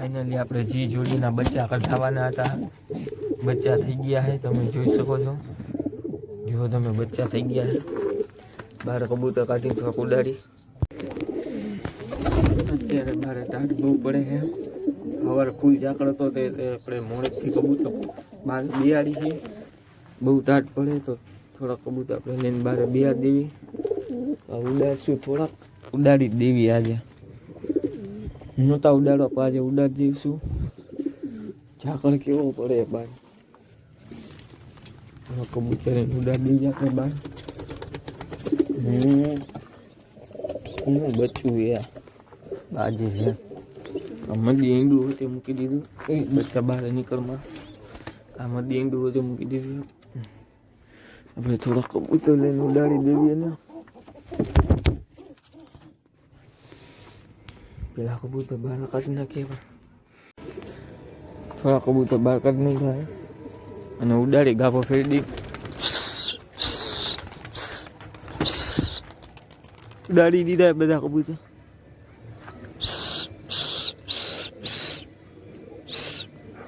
Finally આપણે જી જોડીના બચ્ચા કઢાવવાના હતા, બચ્ચા થઈ ગયા છે, તમે જોઈ શકો છો। જો તમે બચ્ચા થઈ ગયા છે, બહાર કબૂતર કાઢીને થોડાક ઉડાડી। અત્યારે મારે ટાઢ બહુ પડે છે, સવારે ફૂલ ઝાકળ હતો તે આપણે મોડેકથી કબૂતર બહાર બિયાડી છે, બહુ ટાઢ પડે તો થોડાક કબૂતર આપણે લઈને બહાર બિયાડી દેવી, ઉડાડશું થોડાક, ઉડાડી જ દેવી આજે, નહોતા ઉડાડવા પણ આજે ઉડાડી દઈશું, ઝાકળ કેવો પડે બહાર, કબૂતર ઉડાડી દઈએ આપણે બહાર। હું બચ્ચું યાર આજે છે, મદી ઈંડું હોય તે મૂકી દીધું, બચ્ચા બહાર નીકળમાં, આ મદી ઈંડું હોય તે મૂકી દીધું, આપણે થોડા કબૂતર લઈને ઉડાડી દેવીએ ને, પેલા કબૂતર બહાર કાઢી નાખીએ, થોડા કબૂતર બહાર કાઢી નાખ્યા અને ઉડાડી ગાભો ફેરી દી, ઉડાડી દીધા બધા કબૂતર,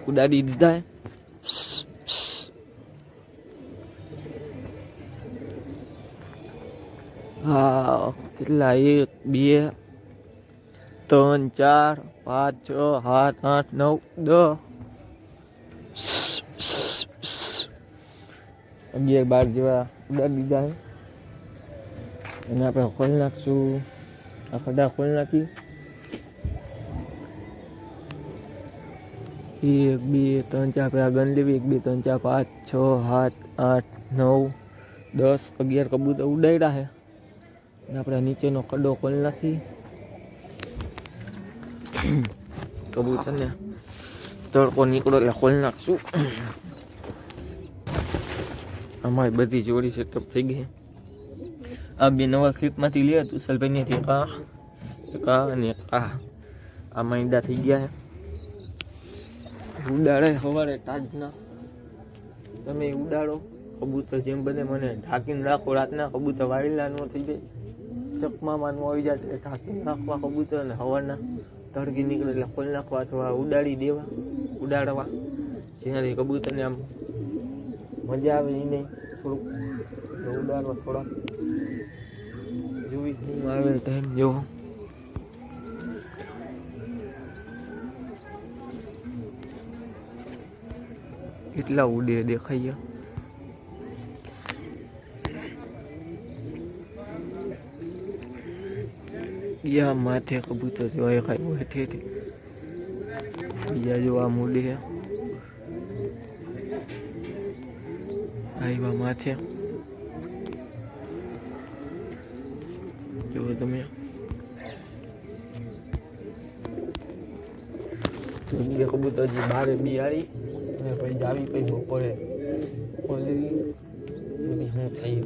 ઉડાડી દીધા। હા કેટલા 1 2 3 4 5 6 7 8 9 10 11 12 જેવા ઉડાડી દીધા છે, અને આપણે ખોલી નાખશું, આ ખડા ખોલી નાખી, 1 2 3 4 આપણે આ ગણ લેવી, 1 2 3 4 5 6 7 8 9 10 11 કબૂતર ઉડાડ્યા છે, અને આપણે નીચેનો ખડો ખોલી નાખી, કબૂતરને તડકો નીકળો એટલે ખોલી નાખશું। અમારી બધી જોડી સેટઅપ થઈ ગઈ, આ બે નવા ક્લિપમાંથી લે તુષારભાઈ થી કા અને આમાં ઈંડા થઈ ગયા છે, ઉડાડે સવારે તાજના, તમે ઉડાડો કબૂતર જેમ બને મને ઢાંકીને રાખો, રાતના કબૂતર વાયલા ન થઈ જાય, ચકમામાં નો આવી જાય એટલે ઢાંકીને રાખવા કબૂતર, અને સવારના તડકી નીકળે એટલે ખોલી નાખવા અથવા ઉડાડી દેવા, ઉડાડવા, જેનાથી કબૂતરને આમ મજા આવે એ નહીં, થોડુંક ઉડાડવા થોડાક જોઈ હું આવે ટાઈમ જેવો, કેટલા ઉડે દેખાય, યા માથે કબૂતર જોવાય ખાય હેઠે, બીજા જો આ ઉડે આવ્યા માથે, જો તમે તો બે કબૂતર જે બારે બિયાડી અને પછી જાવી પછી બપોરે ખોલી હું થઈ।